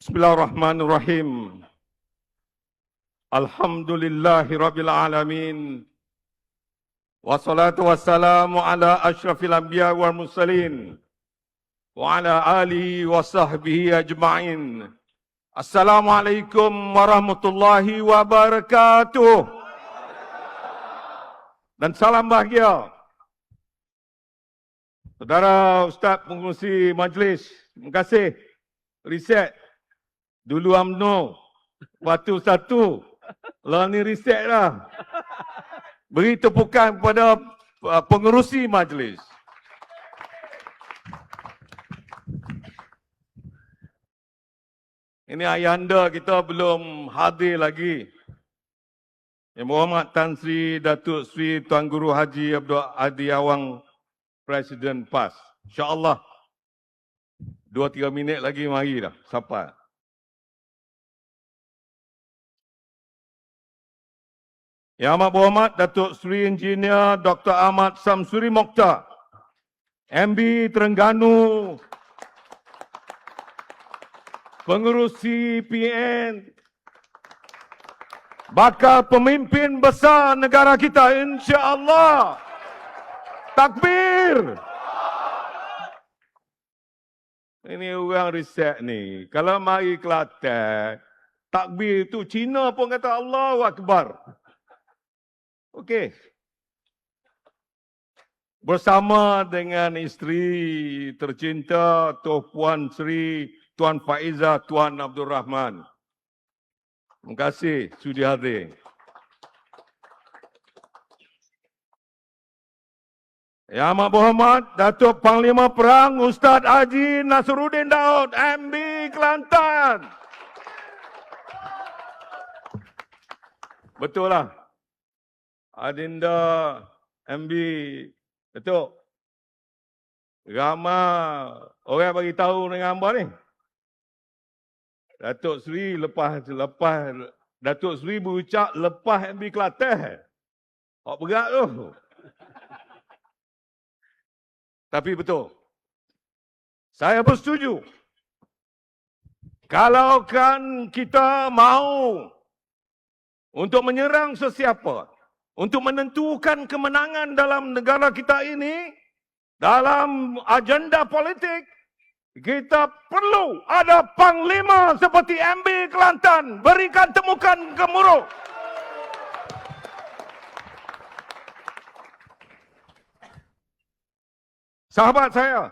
Bismillahirrahmanirrahim. Alhamdulillahirabbil alamin. Wassalatu wassalamu ala asyrafil anbiya wal mursalin wa ala alihi wa sahbihi ajma'in. Assalamualaikum warahmatullahi wabarakatuh. Dan salam bahagia. Saudara Ustaz pengurusi majlis, terima kasih. Reset. Dulu UMNO, waktu satu, lah ni reset lah. Beri tepukan kepada pengerusi majlis. Ini ayahanda kita belum hadir lagi. Yang berhormat Tan Sri Datuk Sri Tuan Guru Haji Abdul Adi Awang, Presiden PAS. InsyaAllah 2-3 minit lagi mari dah sampai. Yang amat berhormat Datuk Seri Engineer Dr. Ahmad Samsuri Mokhtar, MB Terengganu, pengerusi PN, bakal pemimpin besar negara kita insya-Allah. Takbir. Ini orang riset ni. Kalau mari Kelantan, takbir tu Cina pun kata Allahu Akbar. Okey. Bersama dengan isteri tercinta Puan Sri Tuan Faizah Tuan Abdul Rahman. Terima kasih sudi hadir. Yang amat berhormat Datuk Panglima Perang Ustaz Haji Nasruddin Daud, MB Kelantan. Betul lah. Adinda MB, betul. Ramai orang bagi tahu dengan hamba ni. Datuk Seri lepas Datuk Seri berucap lepas MB Kelantan. Hak berat tu. Tapi betul. Saya bersetuju. Kalau kan kita mahu untuk menyerang sesiapa, untuk menentukan kemenangan dalam negara kita ini, dalam agenda politik, kita perlu ada panglima seperti MB Kelantan, berikan temukan gemuruh. Sahabat saya,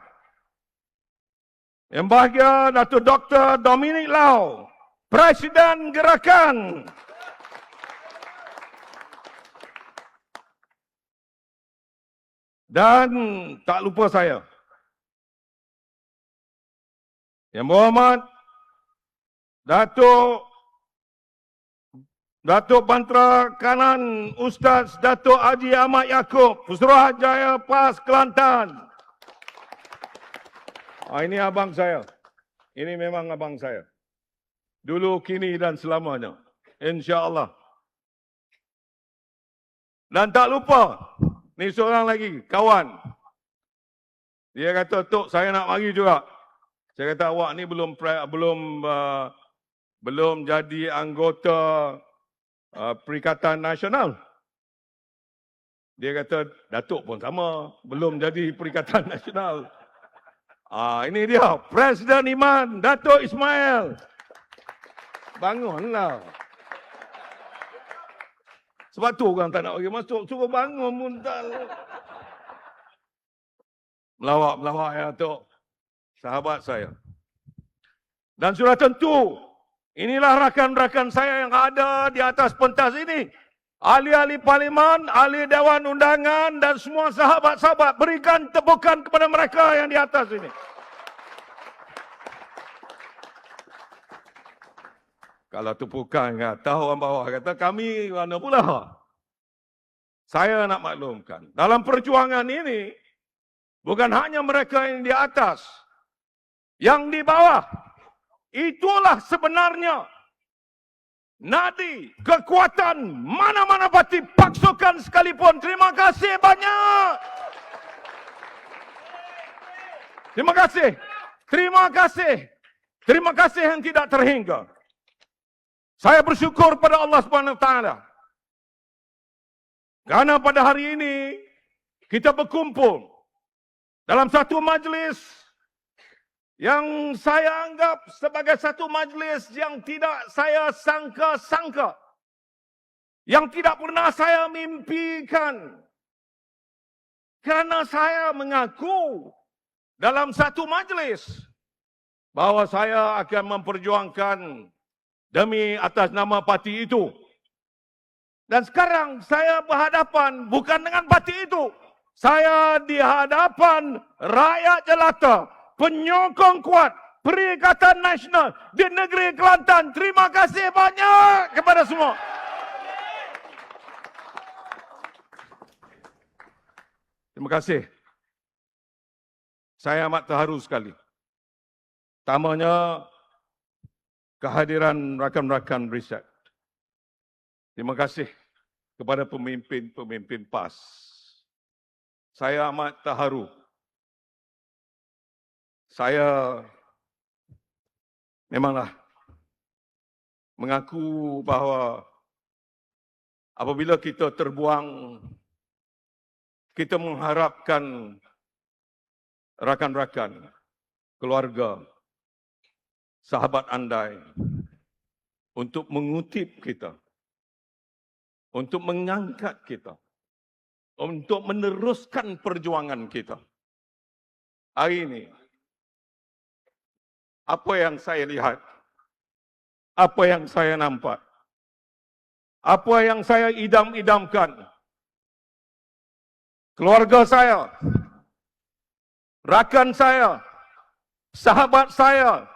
yang bahagia Datuk Dr. Dominic Lau, Presiden Gerakan. Dan tak lupa saya, yang berhormat Datuk Pantera Kanan Ustaz Datuk Haji Ahmad Yaakob, Putrajaya PAS Kelantan. Ini abang saya. Ini memang abang saya. Dulu, kini dan selamanya. InsyaAllah. Dan tak lupa, ni seorang lagi, kawan. Dia kata, Tok, saya nak mari juga. Saya kata, awak ni belum jadi anggota Perikatan Nasional. Dia kata, Datuk pun sama, belum jadi Perikatan Nasional. Ini dia, Presiden Iman, Datuk Ismail. Bangunlah. Sebab tu orang tak nak bagi masuk, suruh bangun pun tak. Melawak ya, Tok. Sahabat saya. Dan sudah tentu, inilah rakan-rakan saya yang ada di atas pentas ini. Ahli-ahli parlimen, ahli Dewan Undangan dan semua sahabat-sahabat, berikan tepukan kepada mereka yang di atas ini. Kalau tepukan, tahu orang bawah kata kami mana pula? Saya nak maklumkan, dalam perjuangan ini bukan hanya mereka yang di atas, yang di bawah. Itulah sebenarnya nadi, kekuatan mana-mana parti pasukan sekalipun. Terima kasih banyak. Terima kasih. Terima kasih. Terima kasih yang tidak terhingga. Saya bersyukur pada Allah Subhanahu Wa Taala. Karena pada hari ini kita berkumpul dalam satu majlis yang saya anggap sebagai satu majlis yang tidak saya sangka-sangka. Yang tidak pernah saya mimpikan. Karena saya mengaku dalam satu majlis bahawa saya akan memperjuangkan demi atas nama parti itu. Dan sekarang saya berhadapan bukan dengan parti itu. Saya di hadapan rakyat jelata, penyokong kuat Perikatan Nasional di negeri Kelantan. Terima kasih banyak kepada semua. Terima kasih. Saya amat terharu sekali. Pertamanya, kehadiran rakan-rakan riset. Terima kasih kepada pemimpin-pemimpin PAS. Saya amat terharu. Saya memanglah mengaku bahawa apabila kita terbuang, kita mengharapkan rakan-rakan, keluarga, sahabat andai untuk mengutip kita, untuk mengangkat kita, untuk meneruskan perjuangan kita. Hari ini, apa yang saya lihat, apa yang saya nampak, apa yang saya idam-idamkan, keluarga saya, rakan saya, sahabat saya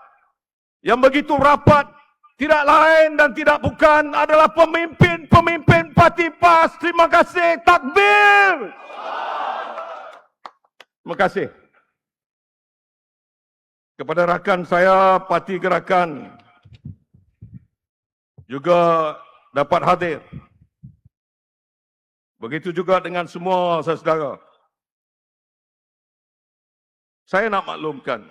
yang begitu rapat, tidak lain dan tidak bukan adalah pemimpin-pemimpin parti PAS. Terima kasih. Takbir. Terima kasih. Kepada rakan saya, Parti Gerakan juga dapat hadir. Begitu juga dengan semua saudara. Saya nak maklumkan,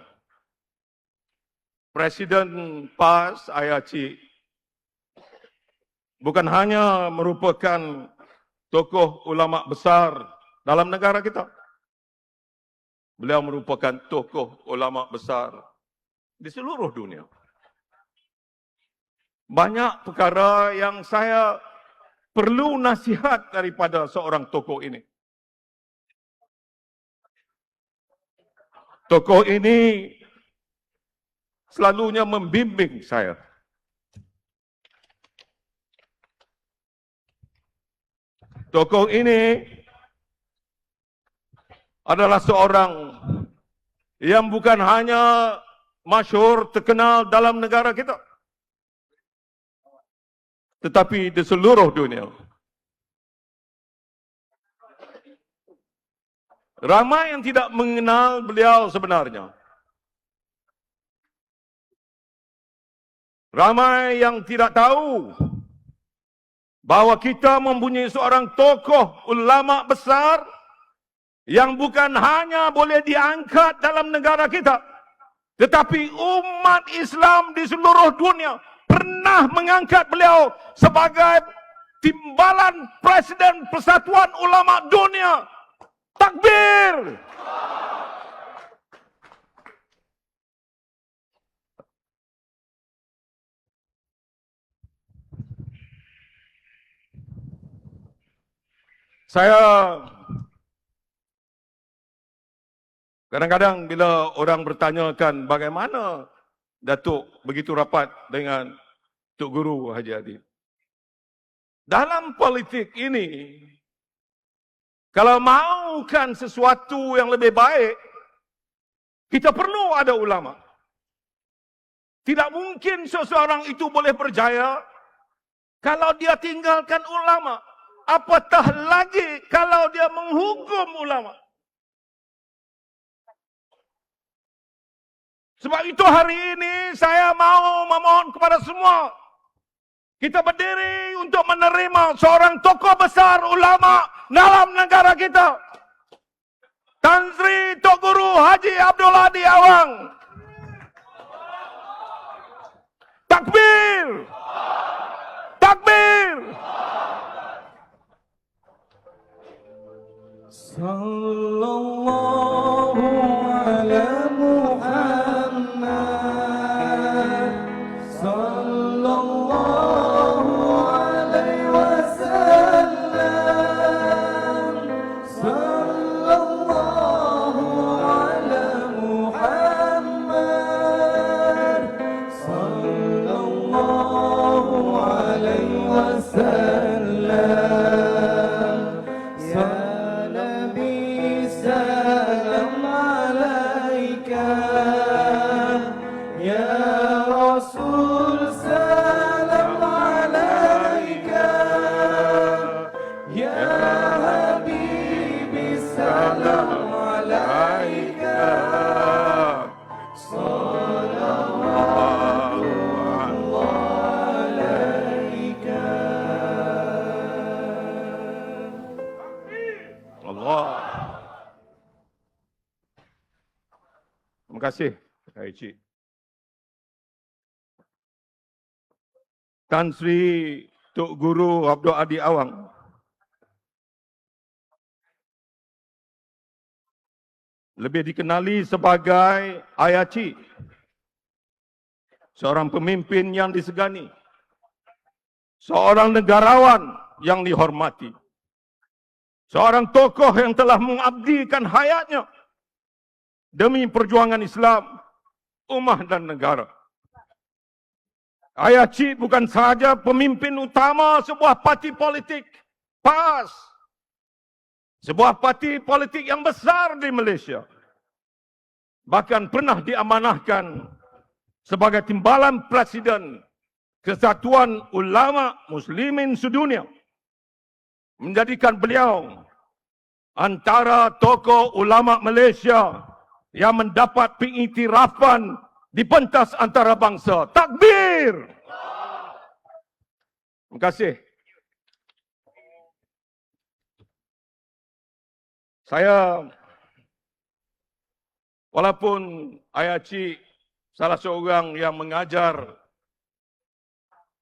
Presiden PAS Ayaci bukan hanya merupakan tokoh ulama besar dalam negara kita. Beliau merupakan tokoh ulama besar di seluruh dunia. Banyak perkara yang saya perlu nasihat daripada seorang tokoh ini. Tokoh ini selalunya membimbing saya. Tokoh ini adalah seorang yang bukan hanya masyhur terkenal dalam negara kita, tetapi di seluruh dunia. Ramai yang tidak mengenal beliau sebenarnya. Ramai yang tidak tahu bahawa kita mempunyai seorang tokoh ulama besar yang bukan hanya boleh diangkat dalam negara kita, tetapi umat Islam di seluruh dunia pernah mengangkat beliau sebagai timbalan Presiden Persatuan Ulama Dunia. Takbir! Saya kadang-kadang bila orang bertanyakan bagaimana Datuk begitu rapat dengan Tok Guru Haji Adib. Dalam politik ini, kalau mahukan sesuatu yang lebih baik, kita perlu ada ulama. Tidak mungkin seseorang itu boleh berjaya kalau dia tinggalkan ulama. Apatah lagi kalau dia menghukum ulama. Sebab itu hari ini saya mau memohon kepada semua. Kita berdiri untuk menerima seorang tokoh besar ulama dalam negara kita. Tan Sri Tok Guru Haji Abdul Hadi Awang. Sallallahu ala Muhammad, sallallahu alaihi wasallam, sallallahu ala Muhammad, sallallahu alaihi wasallam. Terima kasih, Cik. Tan Sri Tok Guru Abdul Adi Awang. Lebih dikenali sebagai Ayah Cik. Seorang pemimpin yang disegani. Seorang negarawan yang dihormati. Seorang tokoh yang telah mengabdikan hayatnya demi perjuangan Islam, ummah dan negara. Ayah Cik bukan sahaja pemimpin utama sebuah parti politik PAS, sebuah parti politik yang besar di Malaysia. Bahkan pernah diamanahkan sebagai timbalan Presiden Kesatuan Ulama Muslimin Sedunia, menjadikan beliau antara tokoh ulama Malaysia yang mendapat pengiktirafan di pentas antarabangsa. Takbir! Terima kasih. Saya, walaupun Ayah Cik salah seorang yang mengajar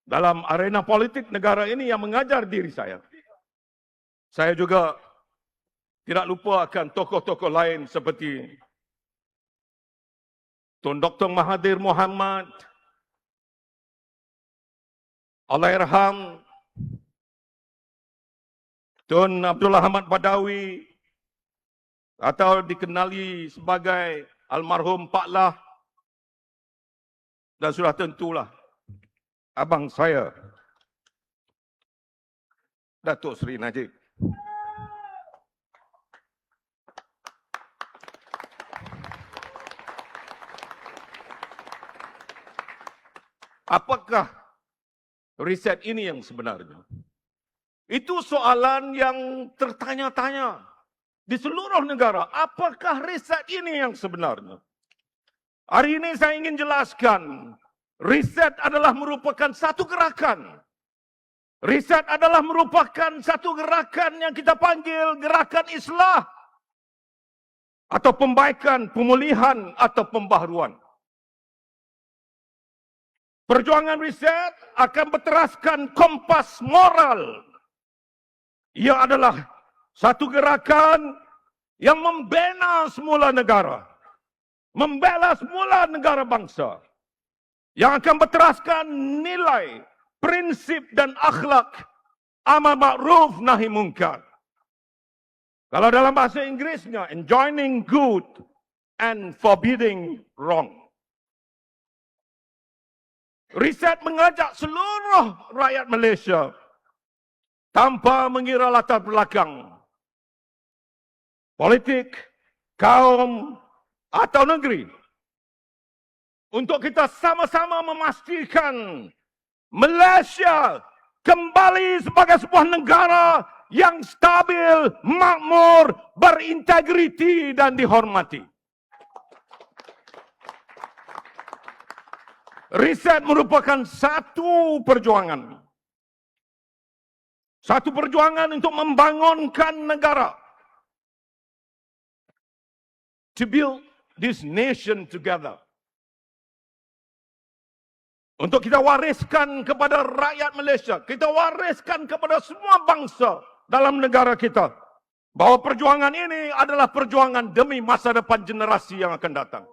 dalam arena politik negara ini, yang mengajar diri saya juga tidak lupa akan tokoh-tokoh lain seperti Tun Dr. Mahathir Mohamad, Allahyarham Tun Abdullah Ahmad Badawi, atau dikenali sebagai almarhum Pak Lah, dan sudah tentulah abang saya, Datuk Seri Najib. Apakah riset ini yang sebenarnya? Itu soalan yang tertanya-tanya di seluruh negara. Apakah riset ini yang sebenarnya? Hari ini saya ingin jelaskan, riset adalah merupakan satu gerakan. Riset adalah merupakan satu gerakan yang kita panggil gerakan islah, atau pembaikan, pemulihan, atau pembaharuan. Perjuangan riset akan berteraskan kompas moral. Ia adalah satu gerakan yang membina semula negara. Membela semula negara bangsa. Yang akan berteraskan nilai, prinsip dan akhlak amar ma'ruf nahi munkar. Kalau dalam bahasa Inggerisnya, enjoining good and forbidding wrong. Riset mengajak seluruh rakyat Malaysia tanpa mengira latar belakang politik, kaum atau negeri, untuk kita sama-sama memastikan Malaysia kembali sebagai sebuah negara yang stabil, makmur, berintegriti dan dihormati. Riset merupakan satu perjuangan. Satu perjuangan untuk membangunkan negara. To build this nation together. Untuk kita wariskan kepada rakyat Malaysia. Kita wariskan kepada semua bangsa dalam negara kita. bahawa perjuangan ini adalah perjuangan demi masa depan generasi yang akan datang.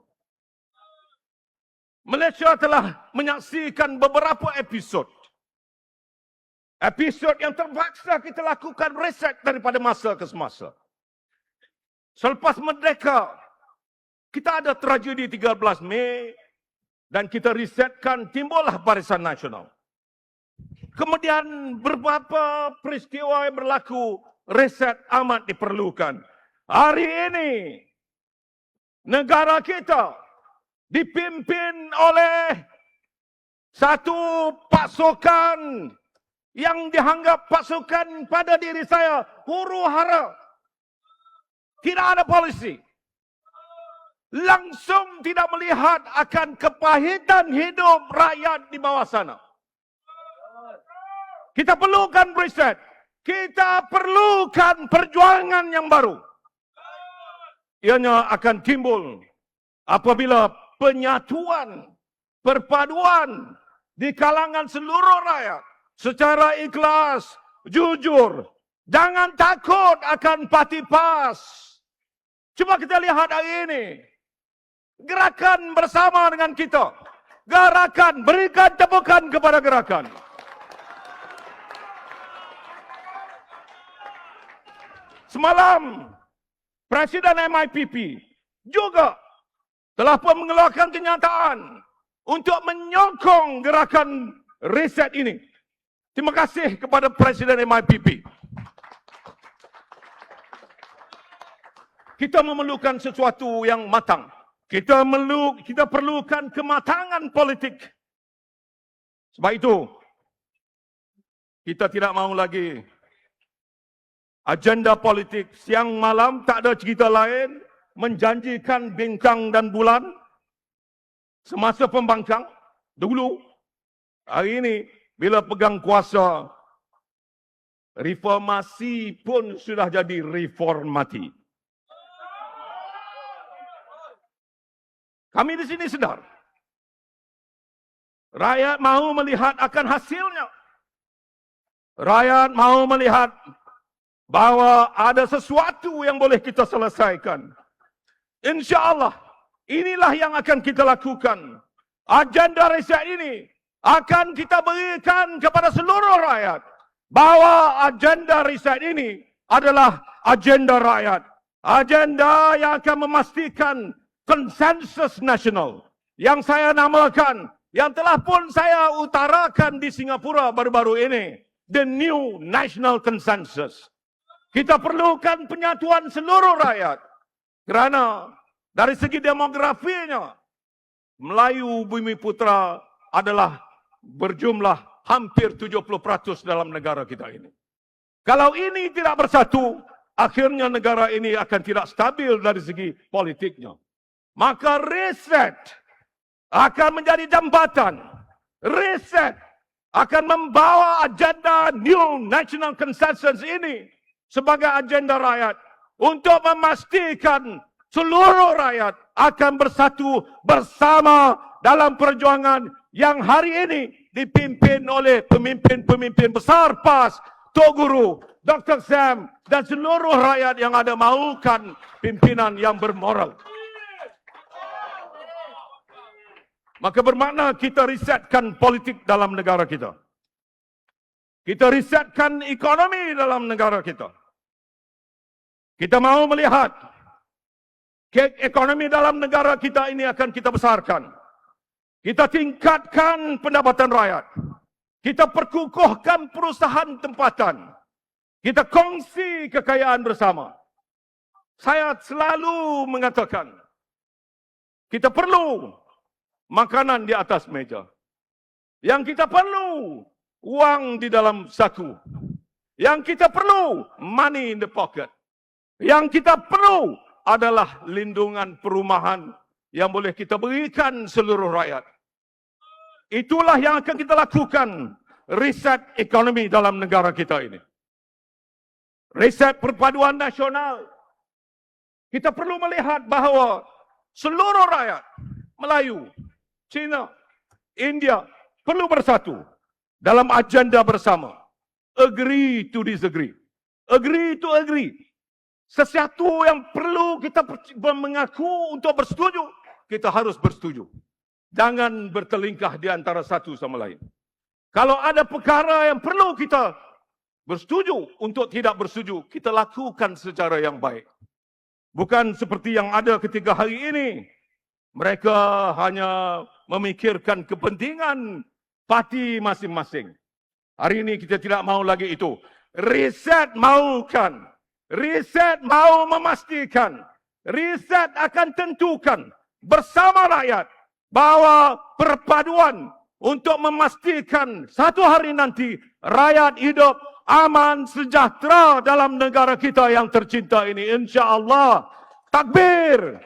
Malaysia telah menyaksikan beberapa episod yang terpaksa kita lakukan reset daripada masa ke semasa. Selepas merdeka, kita ada tragedi 13 Mei dan kita resetkan, timbullah Barisan Nasional. Kemudian beberapa peristiwa yang berlaku, reset amat diperlukan. Hari ini, negara kita dipimpin oleh satu pasukan yang dianggap pasukan pada diri saya huru-hara. Tidak ada polisi. Langsung tidak melihat akan kepahitan hidup rakyat di bawah sana. Kita perlukan reset. Kita perlukan perjuangan yang baru. Ianya akan timbul apabila penyatuan, perpaduan di kalangan seluruh rakyat secara ikhlas, jujur. Jangan takut akan parti PAS. Cuba kita lihat hari ini. Gerakan bersama dengan kita. Gerakan, berikan tepukan kepada gerakan. Semalam, Presiden MIPP juga telah pun mengeluarkan kenyataan untuk menyokong gerakan reset ini. Terima kasih kepada Presiden MIPP. Kita memerlukan sesuatu yang matang. Kita perlukan kematangan politik. Sebab itu, kita tidak mahu lagi agenda politik siang malam tak ada cerita lain, menjanjikan bintang dan bulan semasa pembangkang dulu. Hari ini bila pegang kuasa, reformasi pun sudah jadi reformati. Kami di sini sedar, rakyat mahu melihat akan hasilnya. Rakyat mahu melihat bahawa ada sesuatu yang boleh kita selesaikan. InsyaAllah, inilah yang akan kita lakukan. Agenda reset ini akan kita berikan kepada seluruh rakyat. Bahawa agenda reset ini adalah agenda rakyat. Agenda yang akan memastikan konsensus nasional. Yang saya namakan, yang telah pun saya utarakan di Singapura baru-baru ini. The New National Consensus. Kita perlukan penyatuan seluruh rakyat. Kerana dari segi demografinya, Melayu Bumi Putra adalah berjumlah hampir 70% dalam negara kita ini. Kalau ini tidak bersatu, akhirnya negara ini akan tidak stabil dari segi politiknya. Maka reset akan menjadi jambatan. Reset akan membawa agenda New National Consensus ini sebagai agenda rakyat untuk memastikan seluruh rakyat akan bersatu bersama dalam perjuangan yang hari ini dipimpin oleh pemimpin-pemimpin besar PAS, Tok Guru, Dr. Sam dan seluruh rakyat yang ada mahukan pimpinan yang bermoral. Maka bermakna kita resetkan politik dalam negara kita. Kita resetkan ekonomi dalam negara kita. Kita mahu melihat ekonomi dalam negara kita ini akan kita besarkan. Kita tingkatkan pendapatan rakyat. Kita perkukuhkan perusahaan tempatan. Kita kongsi kekayaan bersama. Saya selalu mengatakan, kita perlu makanan di atas meja. Yang kita perlu wang di dalam saku. Yang kita perlu money in the pocket. Yang kita perlu adalah lindungan perumahan yang boleh kita berikan seluruh rakyat. Itulah yang akan kita lakukan. Reset ekonomi dalam negara kita ini. Reset perpaduan nasional. Kita perlu melihat bahawa seluruh rakyat Melayu, Cina, India perlu bersatu dalam agenda bersama. Agree to disagree. Agree to agree. Sesuatu yang perlu kita mengaku untuk bersetuju, kita harus bersetuju. Jangan bertelingkah di antara satu sama lain. Kalau ada perkara yang perlu kita bersetuju untuk tidak bersetuju, kita lakukan secara yang baik. Bukan seperti yang ada ketika hari ini. Mereka hanya memikirkan kepentingan parti masing-masing. Hari ini kita tidak mahu lagi itu. Reset mahukan. Reset mahu memastikan. Reset akan tentukan bersama rakyat bahawa perpaduan untuk memastikan satu hari nanti rakyat hidup aman sejahtera dalam negara kita yang tercinta ini. Insya-Allah. Takbir.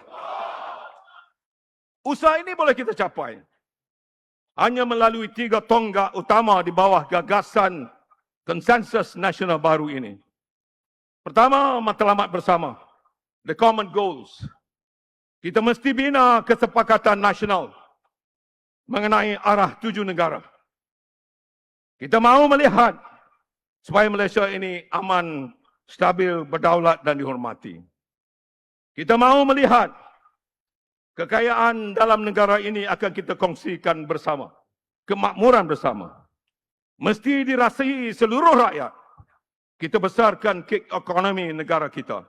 Usaha ini boleh kita capai hanya melalui 3 tonggak utama di bawah gagasan konsensus nasional baru ini. Pertama, matlamat bersama. The common goals. Kita mesti bina kesepakatan nasional mengenai arah tuju negara. Kita mahu melihat supaya Malaysia ini aman, stabil, berdaulat dan dihormati. Kita mahu melihat kekayaan dalam negara ini akan kita kongsikan bersama. Kemakmuran bersama. Mesti dirasai seluruh rakyat. Kita besarkan gig ekonomi negara kita.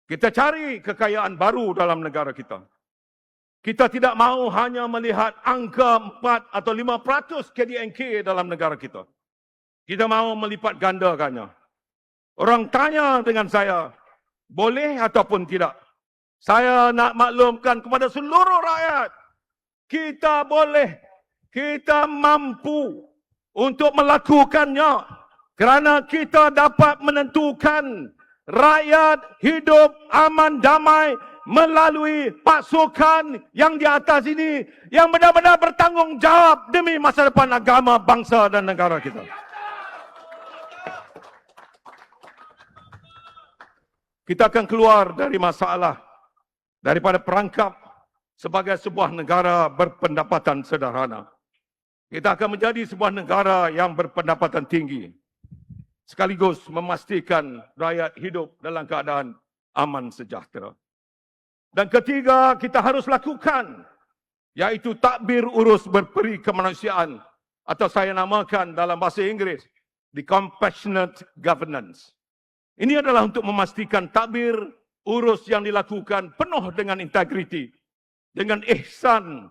Kita cari kekayaan baru dalam negara kita. Kita tidak mahu hanya melihat angka 4 atau 5% KDNK dalam negara kita. Kita mahu melipat gandakannya. Orang tanya dengan saya, boleh ataupun tidak? Saya nak maklumkan kepada seluruh rakyat, kita boleh, kita mampu untuk melakukannya kerana kita dapat menentukan rakyat hidup aman damai melalui pasukan yang di atas ini yang benar-benar bertanggungjawab demi masa depan agama, bangsa dan negara kita. Kita akan keluar dari masalah daripada perangkap sebagai sebuah negara berpendapatan sederhana. Kita akan menjadi sebuah negara yang berpendapatan tinggi. Sekaligus memastikan rakyat hidup dalam keadaan aman sejahtera. Dan ketiga, kita harus lakukan, iaitu takbir urus berperi kemanusiaan, atau saya namakan dalam bahasa Inggeris, the compassionate governance. Ini adalah untuk memastikan takbir urus yang dilakukan penuh dengan integriti, dengan ihsan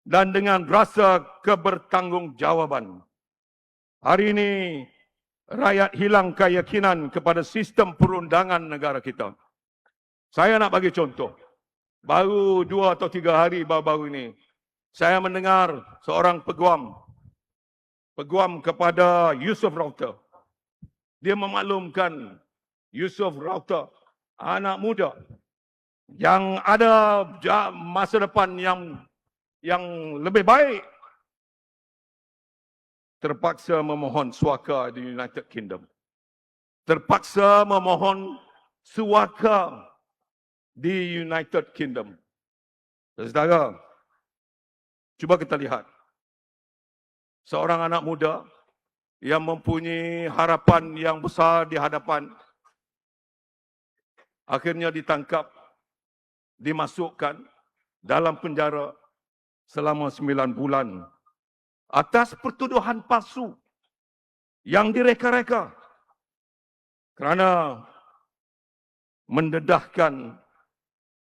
dan dengan rasa kebertanggungjawaban. Hari ini, rakyat hilang keyakinan kepada sistem perundangan negara kita. Saya nak bagi contoh. Baru 2 atau 3 hari baru-baru ini, saya mendengar seorang peguam kepada Yusof Rauta. Dia memaklumkan Yusof Rauta, anak muda yang ada masa depan yang lebih baik, terpaksa memohon suaka di United Kingdom. Terpaksa memohon suaka di United Kingdom. Saudara, cuba kita lihat. Seorang anak muda yang mempunyai harapan yang besar di hadapan, akhirnya ditangkap, dimasukkan dalam penjara selama 9 bulan atas pertuduhan palsu yang direka-reka kerana mendedahkan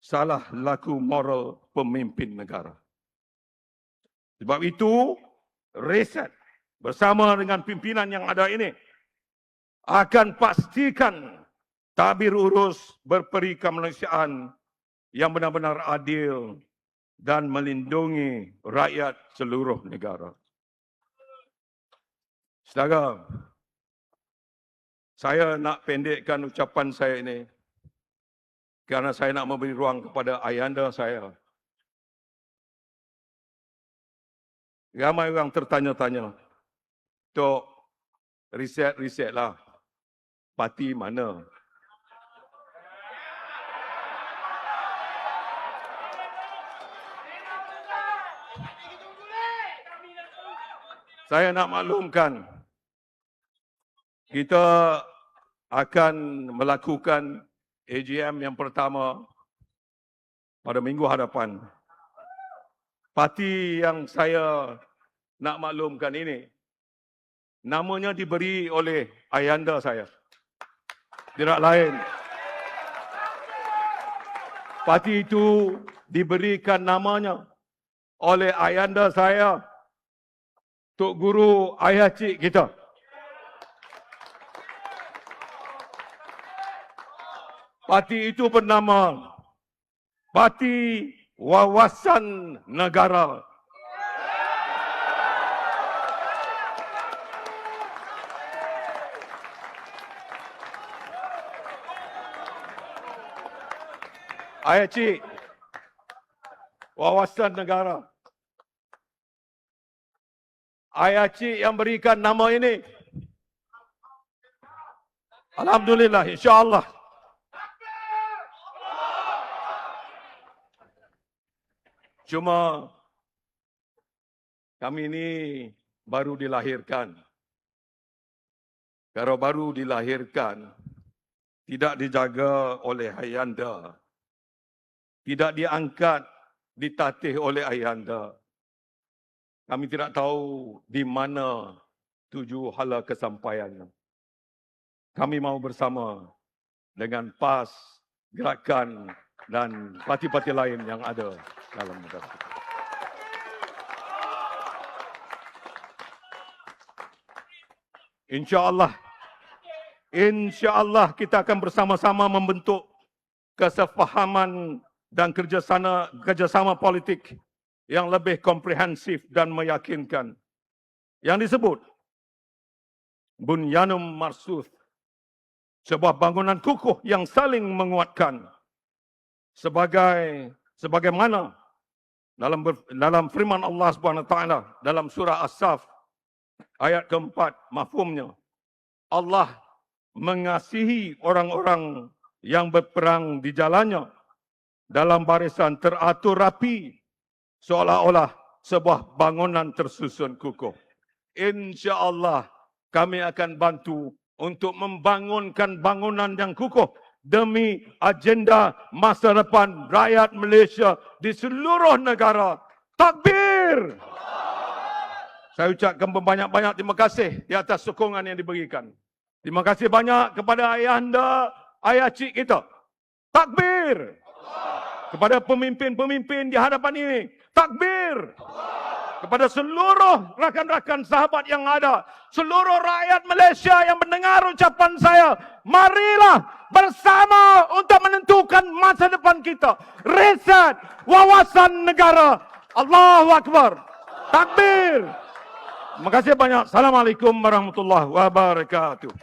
salah laku moral pemimpin negara. Sebab itu, reset bersama dengan pimpinan yang ada ini akan pastikan tabir urus berperi kemanusiaan yang benar-benar adil dan melindungi rakyat seluruh negara. Saudara, saya nak pendekkan ucapan saya ini kerana saya nak memberi ruang kepada ayahanda saya. Ramai orang tertanya-tanya, Tok, riset lah, parti mana? Saya nak maklumkan, kita akan melakukan AGM yang pertama pada minggu hadapan. Parti yang saya nak maklumkan ini, namanya diberi oleh ayahanda saya. Tidak lain. Parti itu diberikan namanya oleh ayahanda saya, Tok Guru Ayah Cik kita. Parti itu bernama Parti Wawasan Negara. Ayah Cik, Wawasan Negara. Ayah Cik yang berikan nama ini. Alhamdulillah, insya-Allah. Cuma kami ini baru dilahirkan. Kalau baru dilahirkan, tidak dijaga oleh ayahanda, tidak diangkat, ditatih oleh ayahanda. Kami tidak tahu di mana tuju hala kesampaiannya. Kami mau bersama dengan PAS, Gerakan dan parti-parti lain yang ada dalam negara. InsyaAllah kita akan bersama-sama membentuk kesefahaman dan kerjasama politik yang lebih komprehensif dan meyakinkan. Yang disebut Bunyanum Marsuth, sebuah bangunan kukuh yang saling menguatkan. Sebagaimana dalam firman Allah Subhanahu wa taala dalam surah As-Saff ayat keempat, mafhumnya Allah mengasihi orang-orang yang berperang di jalannya dalam barisan teratur rapi, seolah-olah sebuah bangunan tersusun kukuh. Insya-Allah kami akan bantu untuk membangunkan bangunan yang kukuh demi agenda masa depan rakyat Malaysia di seluruh negara. Takbir! Saya ucapkan banyak-banyak terima kasih di atas sokongan yang diberikan. Terima kasih banyak kepada ayahanda, ayah cik kita. Takbir! Kepada pemimpin-pemimpin di hadapan ini. Takbir! Kepada seluruh rakan-rakan sahabat yang ada, seluruh rakyat Malaysia yang mendengar ucapan saya, marilah bersama untuk menentukan masa depan kita. Reset wawasan negara. Allahu Akbar. Takbir. Terima kasih banyak. Assalamualaikum warahmatullahi wabarakatuh.